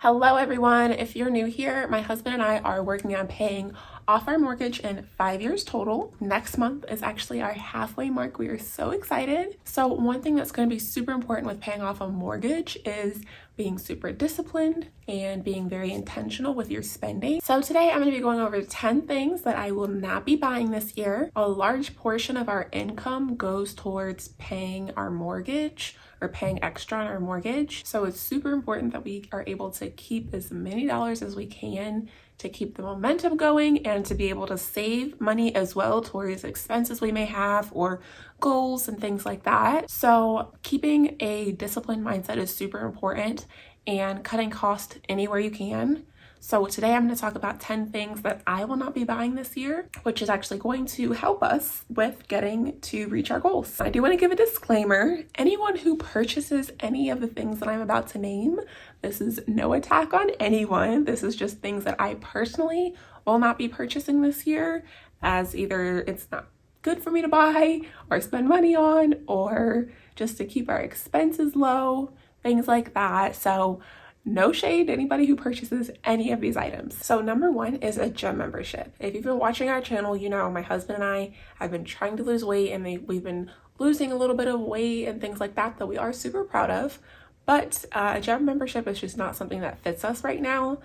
Hello everyone. If you're new here, my husband and I are working on paying off our mortgage in 5 years total. Next month is actually our halfway mark. We are so excited. So one thing that's going to be super important with paying off a mortgage is being super disciplined and being very intentional with your spending. So today I'm going to be going over 10 things that I will not be buying this year. A large portion of our income goes towards paying our mortgage or paying extra on our mortgage. So it's super important that we are able to keep as many dollars as we can to keep the momentum going and to be able to save money as well towards expenses we may have or goals and things like that. So keeping a disciplined mindset is super important and cutting costs anywhere you can. So today I'm going to talk about 10 things that I will not be buying this year, which is actually going to help us with getting to reach our goals. I do want to give a disclaimer. Anyone who purchases any of the things that I'm about to name, this is no attack on anyone. This is just things that I personally will not be purchasing this year, as either it's not good for me to buy or spend money on, or just to keep our expenses low, things like that. So no shade to anybody who purchases any of these items. So number one is a gym membership. If you've been watching our channel, you know my husband and I have been trying to lose weight, and we've been losing a little bit of weight and things like that we are super proud of. But a gym membership is just not something that fits us right now.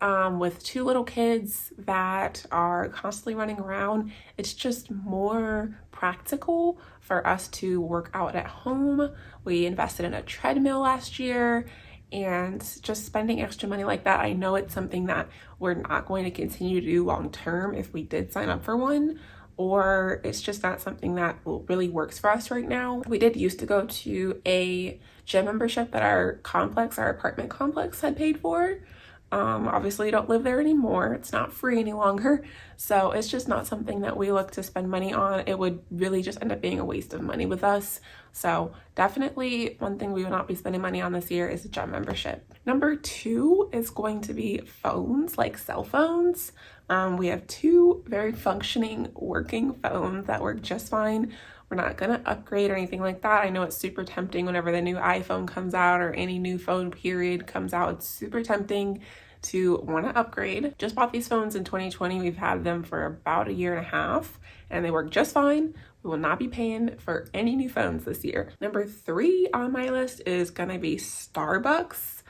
With 2 little kids that are constantly running around, it's just more practical for us to work out at home. We invested in a treadmill last year, and just spending extra money like that, I know it's something that we're not going to continue to do long term if we did sign up for one, or it's just not something that really works for us right now. We did used to go to a gym membership that our apartment complex had paid for. Obviously don't live there anymore. It's not free any longer. So it's just not something that we look to spend money on. It would really just end up being a waste of money with us. So definitely one thing we will not be spending money on this year is a gym membership. Number 2 is going to be phones, like cell phones. We have 2 very functioning working phones that work just fine. We're not going to upgrade or anything like that. I know it's super tempting whenever the new iPhone comes out or any new phone period comes out. It's super tempting to want to upgrade. Just bought these phones in 2020. We've had them for about 1.5 years and they work just fine. We will not be paying for any new phones this year. Number 3 on my list is going to be Starbucks.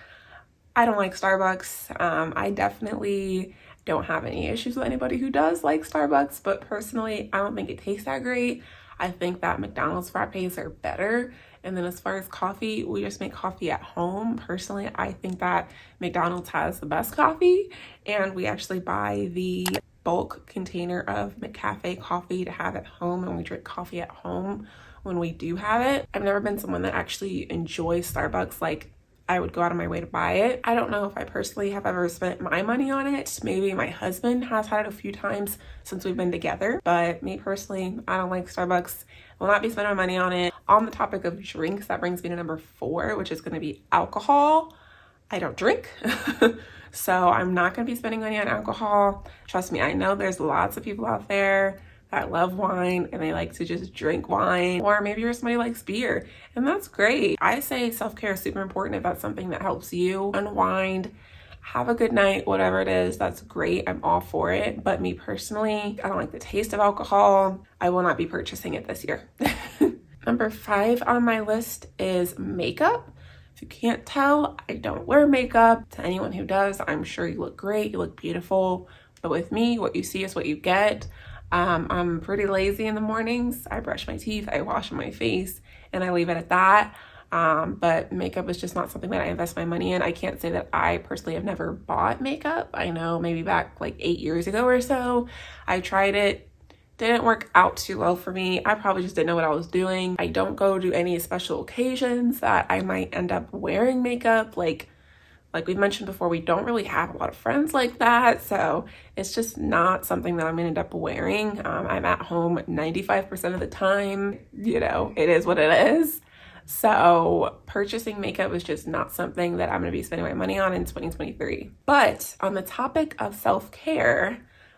I don't like Starbucks. I definitely don't have any issues with anybody who does like Starbucks, but personally, I don't think it tastes that great. I think that McDonald's frappes are better. And then as far as coffee, we just make coffee at home. Personally, I think that McDonald's has the best coffee, and we actually buy the bulk container of McCafe coffee to have at home, and we drink coffee at home when we do have it. I've never been someone that actually enjoys Starbucks like I would go out of my way to buy it. I don't know if I personally have ever spent my money on it. Maybe my husband has had it a few times since we've been together, but me personally, I don't like Starbucks. Will not be spending my money on it. On the topic of drinks, that brings me to number 4, which is going to be alcohol. I don't drink, so I'm not going to be spending money on alcohol. Trust me, I know there's lots of people out there that love wine and they like to just drink wine, or maybe you're somebody who likes beer, and that's great. I say self-care is super important. If that's something that helps you unwind, have a good night, whatever it is, that's great. I'm all for it. But me personally, I don't like the taste of alcohol. I will not be purchasing it this year. Number 5 on my list is makeup. If you can't tell, I don't wear makeup. To anyone who does, I'm sure you look great, you look beautiful. But with me, what you see is what you get. I'm pretty lazy in the mornings. I brush my teeth, I wash my face, and I leave it at that. But makeup is just not something that I invest my money in. I can't say that I personally have never bought makeup. I know maybe back like 8 years ago or so, I tried it. Didn't work out too well for me. I probably just didn't know what I was doing. I don't go to any special occasions that I might end up wearing makeup. Like we've mentioned before, we don't really have a lot of friends like that, so it's just not something that I'm gonna end up wearing. I'm at home 95% of the time. You know, it is what it is. So purchasing makeup is just not something that I'm gonna be spending my money on in 2023. But on the topic of self-care,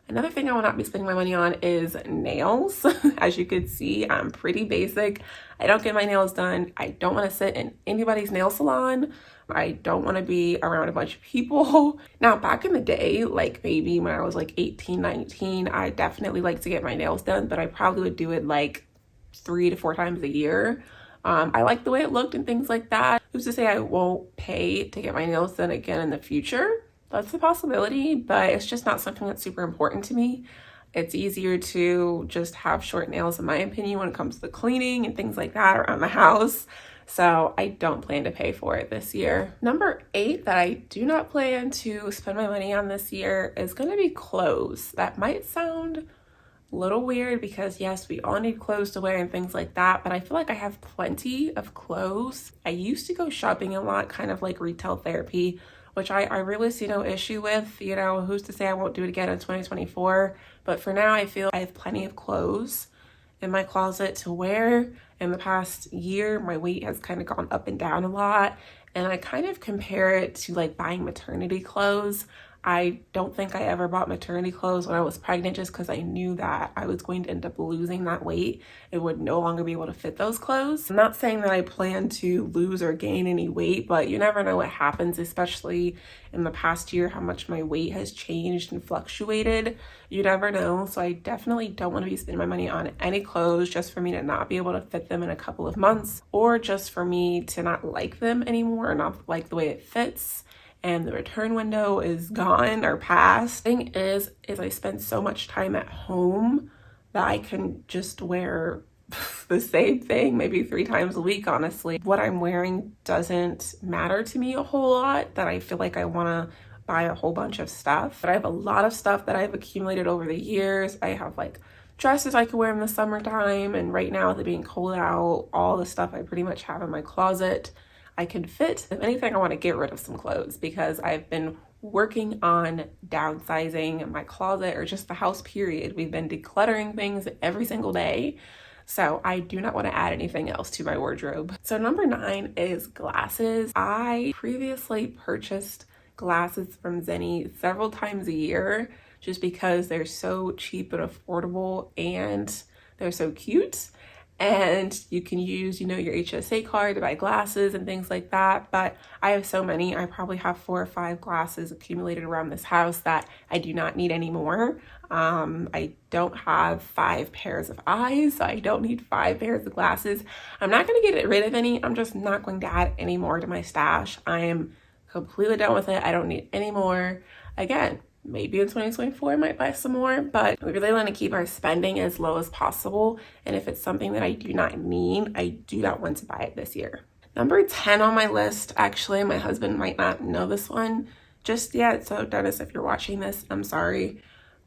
Another thing I will not be spending my money on is nails. As you can see, I'm pretty basic. I don't get my nails done. I don't want to sit in anybody's nail salon. I don't want to be around a bunch of people. Now, back in the day, like maybe when I was like 18, 19, I definitely like to get my nails done, but I probably would do it like 3 to 4 times a year. I like the way it looked and things like that. Who's to say I won't pay to get my nails done again in the future? That's a possibility, but it's just not something that's super important to me. It's easier to just have short nails, in my opinion, when it comes to cleaning and things like that around the house. So I don't plan to pay for it this year. Number 8 that I do not plan to spend my money on this year is going to be clothes. That might sound a little weird because yes, we all need clothes to wear and things like that, but I feel like I have plenty of clothes. I used to go shopping a lot, kind of like retail therapy, which I really see no issue with. You know, who's to say I won't do it again in 2024? But for now, I feel I have plenty of clothes in my closet to wear. In the past year, my weight has kind of gone up and down a lot, and I kind of compare it to like buying maternity clothes. I don't think I ever bought maternity clothes when I was pregnant just because I knew that I was going to end up losing that weight and would no longer be able to fit those clothes. I'm not saying that I plan to lose or gain any weight, but you never know what happens, especially in the past year, how much my weight has changed and fluctuated. You never know. So I definitely don't want to be spending my money on any clothes just for me to not be able to fit them in a couple of months, or just for me to not like them anymore or not like the way it fits and the return window is gone or past. Thing is I spend so much time at home that I can just wear the same thing maybe 3 times a week, honestly. What I'm wearing doesn't matter to me a whole lot that I feel like I want to buy a whole bunch of stuff. But I have a lot of stuff that I've accumulated over the years. I have like dresses I could wear in the summertime, and right now with it being cold out, all the stuff I pretty much have in my closet I can fit. If anything, I want to get rid of some clothes because I've been working on downsizing my closet or just the house period. We've been decluttering things every single day. So I do not want to add anything else to my wardrobe. So number 9 is glasses. I previously purchased glasses from Zenny several times a year just because they're so cheap and affordable and they're so cute. And you can use, you know, your HSA card to buy glasses and things like that. But I have so many. I probably have 4 or 5 glasses accumulated around this house that I do not need anymore. I don't have 5 pairs of eyes, so I don't need 5 pairs of glasses. I'm not going to get rid of any. I'm just not going to add any more to my stash. I am completely done with it. I don't need any more. Again, maybe in 2024 I might buy some more, but we really want to keep our spending as low as possible. And if it's something that I do not need, I do not want to buy it this year. Number 10 on my list, actually, my husband might not know this one just yet. So Dennis, if you're watching this, I'm sorry.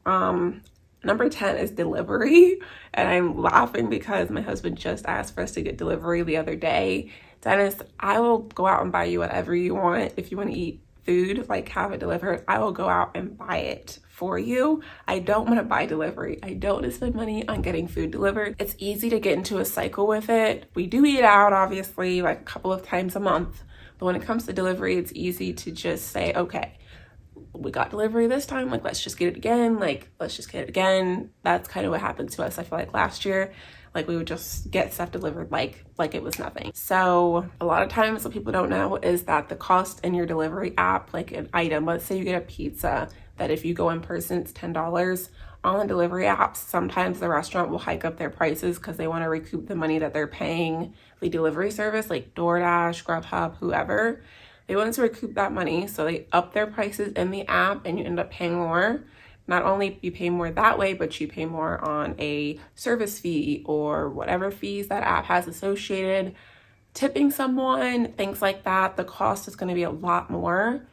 Number 10 is delivery. And I'm laughing because my husband just asked for us to get delivery the other day. Dennis, I will go out and buy you whatever you want. If you want to eat food, like have it delivered, I will go out and buy it for you. I don't want to buy delivery. I don't want to spend money on getting food delivered. It's easy to get into a cycle with it. We do eat out, obviously, like a couple of times a month. But when it comes to delivery, it's easy to just say, okay, we got delivery this time, like let's just get it again. That's kind of what happened to us. I feel like last year, like we would just get stuff delivered like it was nothing. So a lot of times what people don't know is that the cost in your delivery app, like an item, let's say you get a pizza, that if you go in person, it's $10. On the delivery apps, sometimes the restaurant will hike up their prices because they want to recoup the money that they're paying the delivery service, like DoorDash, Grubhub, whoever. They wanted to recoup that money, so they up their prices in the app and you end up paying more. Not only you pay more that way, but you pay more on a service fee or whatever fees that app has associated. Tipping someone, things like that, the cost is going to be a lot more.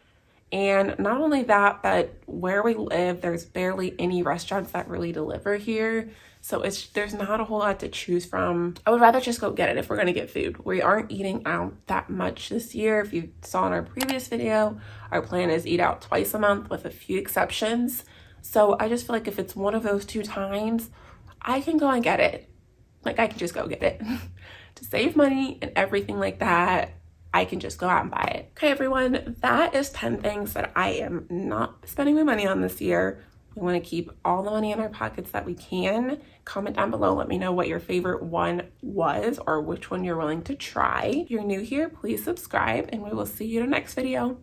And not only that, but where we live, there's barely any restaurants that really deliver here. So there's not a whole lot to choose from. I would rather just go get it if we're going to get food. We aren't eating out that much this year. If you saw in our previous video, our plan is eat out twice a month with a few exceptions. So I just feel like if it's one of those 2 times, I can go and get it. Like I can just go get it. To save money and everything like that, I can just go out and buy it. Okay, everyone, that is 10 things that I am not spending my money on this year. We want to keep all the money in our pockets that we can. Comment down below, let me know what your favorite one was or which one you're willing to try. If you're new here, please subscribe and we will see you in the next video.